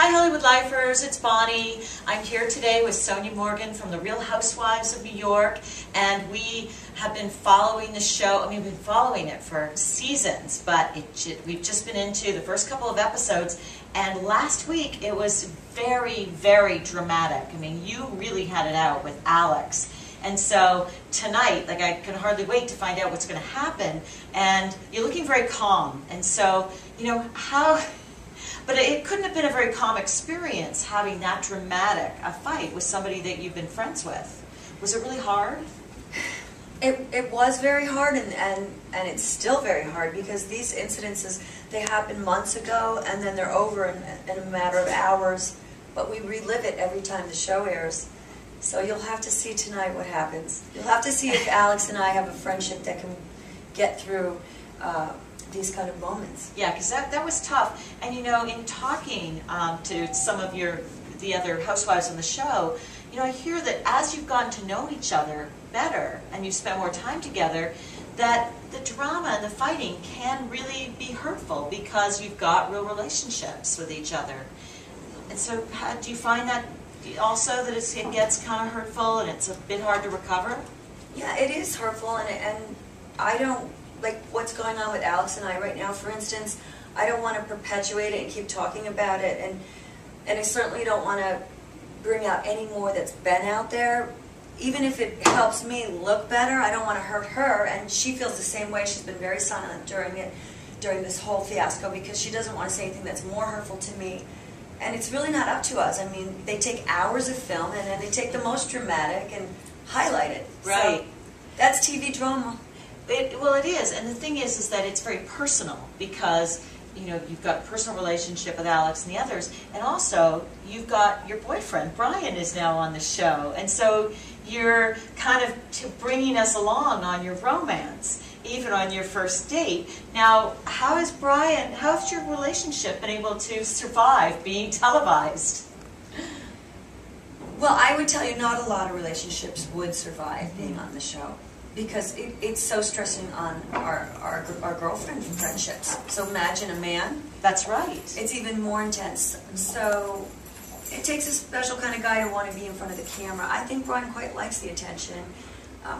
Hi Hollywood Lifers, it's Bonnie. I'm here today with Sonia Morgan from The Real Housewives of New York, and we have been following the show. I mean, we've been following it for seasons, but we've just been into the first couple of episodes, and last week it was very, very dramatic. I mean, you really had it out with Alex. And so tonight, like, I can hardly wait to find out what's going to happen, and you're looking very calm. And so, you know, but it couldn't have been a very calm experience having that dramatic a fight with somebody that you've been friends with. Was it really hard? It was very hard, and it's still very hard, because these incidences, they happened months ago and then they're over in a matter of hours, but we relive it every time the show airs. So you'll have to see tonight what happens. You'll have to see if Alex and I have a friendship that can get through these kind of moments. Yeah, because that was tough. And you know, in talking to some of the other housewives on the show, you know, I hear that as you've gotten to know each other better and you spend more time together, that the drama and the fighting can really be hurtful because you've got real relationships with each other. And so do you find that also that it gets kind of hurtful and it's a bit hard to recover? Yeah, it is hurtful, and I don't like what's going on with Alex and I right now, for instance. I don't want to perpetuate it and keep talking about it, and I certainly don't want to bring out any more that's been out there. Even if it helps me look better, I don't want to hurt her, and she feels the same way. She's been very silent during this whole fiasco, because she doesn't want to say anything that's more hurtful to me. And it's really not up to us. I mean, they take hours of film, and then they take the most dramatic and highlight it. Right. So that's TV drama. Well, it is, and the thing is that it's very personal, because you know, you've got a personal relationship with Alex and the others, and also you've got your boyfriend Brian is now on the show, and so you're kind of bringing us along on your romance, even on your first date. Now, how's your relationship been able to survive being televised? Well, I would tell you not a lot of relationships would survive being on the show, because it's so stressing on our girlfriend friendships. So imagine a man. That's right. It's even more intense. So it takes a special kind of guy to want to be in front of the camera. I think Brian quite likes the attention.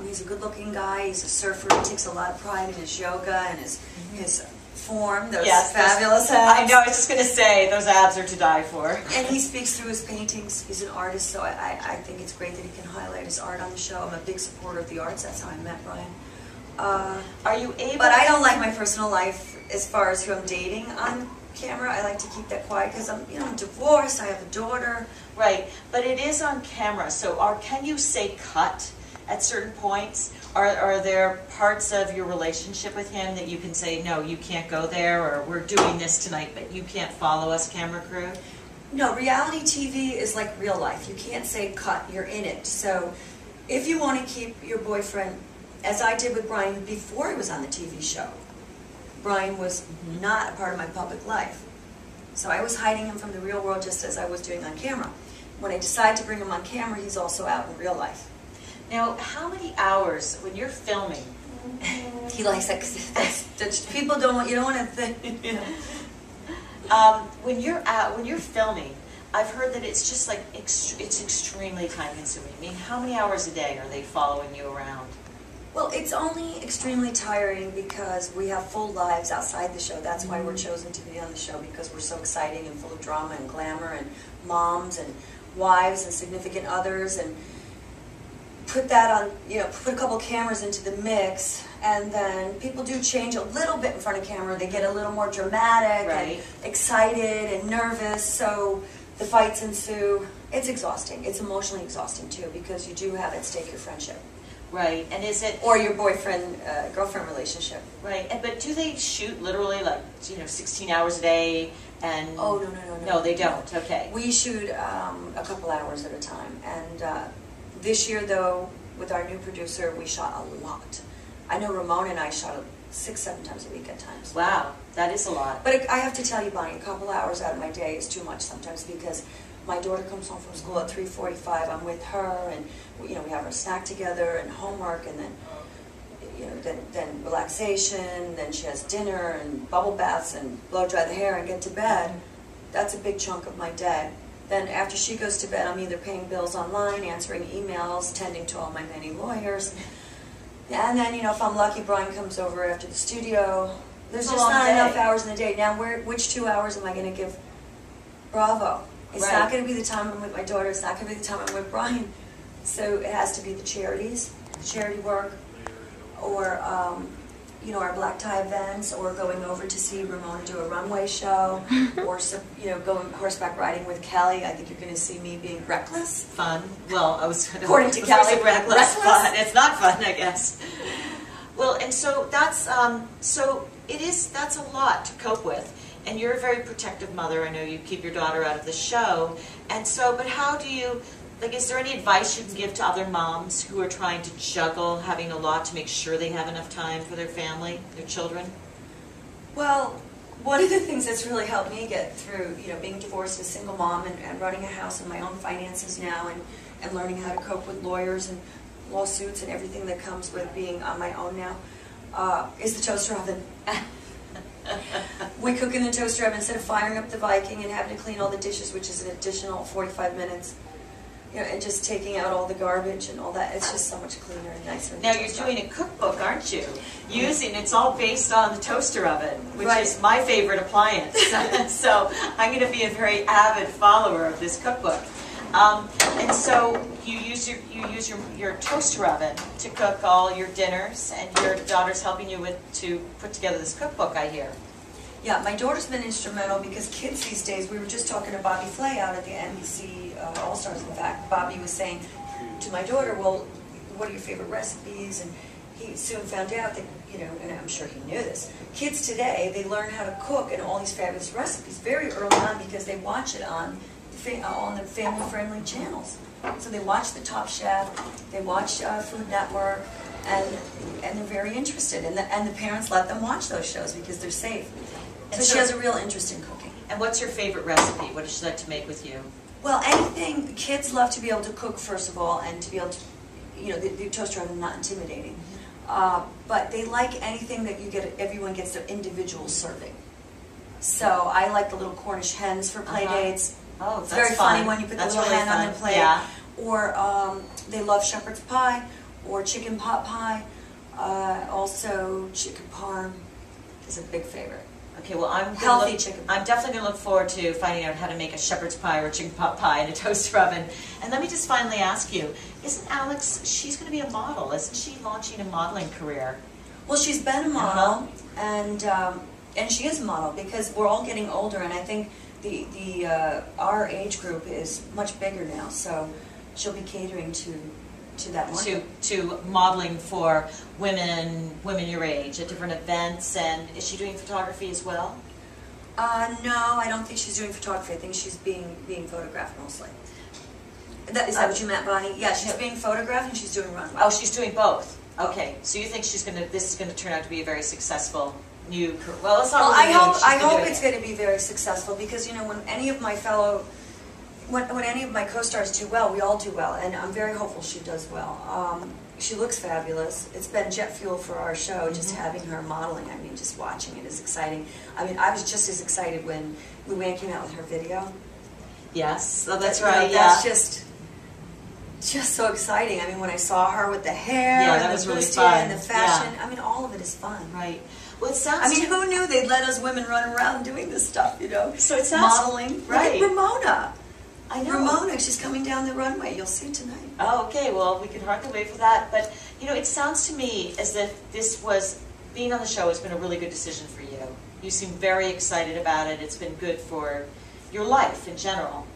He's a good-looking guy. He's a surfer. He takes a lot of pride in his yoga and his form, those fabulous abs. I know, I was just going to say, those abs are to die for. And he speaks through his paintings. He's an artist, so I think it's great that he can highlight his art on the show. I'm a big supporter of the arts. That's how I met Brian. Are you able? But I don't like my personal life as far as who I'm dating on camera. I like to keep that quiet, because I'm divorced. I have a daughter. Right, but it is on camera. So can you say cut at certain points? Are there parts of your relationship with him that you can say, no, you can't go there, or we're doing this tonight, but you can't follow us, camera crew? No, reality TV is like real life. You can't say cut, you're in it. So if you want to keep your boyfriend, as I did with Brian before he was on the TV show, Brian was not a part of my public life. So I was hiding him from the real world just as I was doing on camera. When I decide to bring him on camera, he's also out in real life. Now, how many hours when you're filming? He likes that, because people you don't want to think. When you're filming, I've heard that it's just like it's extremely time consuming. I mean, how many hours a day are they following you around? Well, it's only extremely tiring because we have full lives outside the show. That's why we're chosen to be on the show, because we're so exciting and full of drama and glamour, and moms and wives and significant others, and put that on, put a couple cameras into the mix, and then people do change a little bit in front of camera. They get a little more dramatic, right, and excited and nervous, so the fights ensue. It's exhausting. It's emotionally exhausting too, because you do have at stake your friendship. Right, and is it... Or your boyfriend-girlfriend relationship. Right, but do they shoot literally like, 16 hours a day? And Oh, no. No, they don't, okay. We shoot a couple hours at a time, and this year, though, with our new producer, we shot a lot. I know Ramon and I shot 6-7 times a week at times. Wow, that is a lot. But I have to tell you, Bonnie, a couple hours out of my day is too much sometimes, because my daughter comes home from school at 3:45. I'm with her, and we have our snack together and homework, and then then relaxation. Then she has dinner and bubble baths and blow dry the hair and get to bed. that's a big chunk of my day. Then after she goes to bed, I'm either paying bills online, answering emails, tending to all my many lawyers. And then, you know, if I'm lucky, Brian comes over after the studio. There's It's a just long not day. enough hours in the day. Now, which 2 hours am I going to give Bravo? It's Right. not going to be the time I'm with my daughter. It's not going to be the time I'm with Brian. So it has to be the charities, charity work, or you know, our black tie events, or going over to see Ramona do a runway show, or some, you know, going horseback riding with Kelly. I think you're going to see me being reckless. Fun. Well, I was According to before I Kelly, said reckless. reckless? Fun. It's not fun, I guess. Well, and so that's that's a lot to cope with. And you're a very protective mother. I know you keep your daughter out of the show. And so, but how do you, like, is there any advice you can give to other moms who are trying to juggle having a lot to make sure they have enough time for their family, their children? Well, one of the things that's really helped me get through, you know, being divorced, a single mom, and running a house and my own finances now, and learning how to cope with lawyers and lawsuits and everything that comes with being on my own now, is the toaster oven. We cook in the toaster oven instead of firing up the Viking and having to clean all the dishes, which is an additional 45 minutes. You know, and just taking out all the garbage and all that. It's just so much cleaner and nicer. in the Now you're toaster doing oven. a cookbook, aren't you? It's all based on the toaster oven, which Right. is my favorite appliance. So I'm going to be a very avid follower of this cookbook. And so you use your toaster oven to cook all your dinners, and your daughter's helping you to put together this cookbook, I hear. Yeah, my daughter's been instrumental because kids these days, we were just talking to Bobby Flay out at the NBC All-Stars, in fact. Bobby was saying to my daughter, well, what are your favorite recipes? And he soon found out that, you know, and I'm sure he knew this, kids today, they learn how to cook and all these fabulous recipes very early on because they watch it on the family-friendly channels. So they watch the Top Chef, they watch Food Network, and they're very interested. And the parents let them watch those shows because they're safe. So she has a real interest in cooking. And what's your favorite recipe? What does she like to make with you? Well, anything, kids love to be able to cook, first of all, and to be able to, you know, the toaster oven is not intimidating. But they like anything that you get, everyone gets their individual serving. So I like the little Cornish hens for play dates. Oh, It's that's very fun. funny when you put That's the little really hen on fun. the plate. Yeah. Or they love shepherd's pie, or chicken pot pie. Also, chicken parm is a big favorite. Okay, well, Healthy chicken pie. I'm definitely going to look forward to finding out how to make a shepherd's pie or a chicken pot pie in a toaster oven. And let me just finally ask you, isn't Alex, she's going to be a model, isn't she launching a modeling career? Well, she's been a model, and she is a model because we're all getting older, and I think our age group is much bigger now, so she'll be catering to that market. To modeling for women your age at different events. And is she doing photography as well? No, I don't think she's doing photography. I think she's being photographed mostly. Is that what you meant, Bonnie? Yeah, she's being photographed and she's doing runway. Oh, she's doing both. Okay, so you think this is going to turn out to be a very successful new career? Well, it's not Well, really new, I she's been hope doing it's it. going to be very successful because, you know, when any of my co-stars do well, we all do well, and I'm very hopeful she does well. She looks fabulous. It's been jet fuel for our show, just having her modeling. I mean, just watching it is exciting. I mean, I was just as excited when Luann came out with her video. Yes, oh, that's You know, right, That's yeah. just so exciting. I mean, when I saw her with the hair Yeah, that and was the really bustier fun. and the fashion, I mean, all of it is fun. Right. Well, it sounds... I mean, who knew they'd let us women run around doing this stuff, you know? So it sounds... Modeling. Right. Look at Ramona. I know. Ramona, she's coming down the runway. You'll see tonight. Oh, okay. Well, we can hardly wait for that. But, you know, it sounds to me as if being on the show has been a really good decision for you. You seem very excited about it. It's been good for your life in general.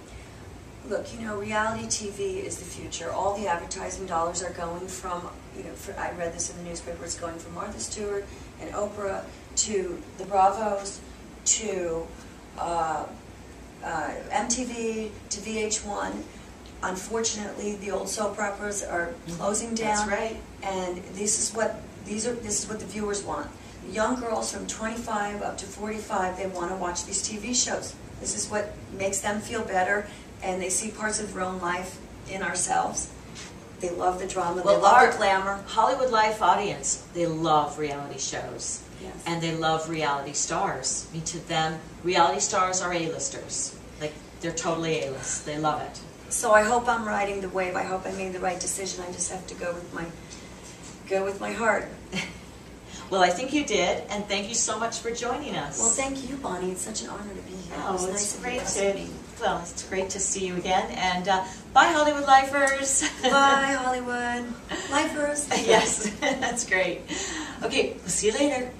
Look, you know, reality TV is the future. All the advertising dollars are going from, you know, I read this in the newspaper, it's going from Martha Stewart and Oprah to the Bravos to MTV to VH1. Unfortunately, the old soap operas are closing down. That's right. And this is what the viewers want. Young girls from 25 up to 45, they want to watch these TV shows. This is what makes them feel better, and they see parts of their own life in ourselves. They love the drama. Well, they love our the glamour. Hollywood Life audience, they love reality shows. Yes. And they love reality stars. I mean, to them, reality stars are A-listers. Like, they're totally A-list. They love it. So I hope I'm riding the wave. I hope I made the right decision. I just have to go with my heart. Well, I think you did, and thank you so much for joining us. Well, thank you, Bonnie. It's such an honor to be here. Oh, nice great of you to me. well, it's great to see you again, and bye, Hollywood Lifers. Bye, Hollywood. Lifers. Yes, that's great. Okay, we'll see you later.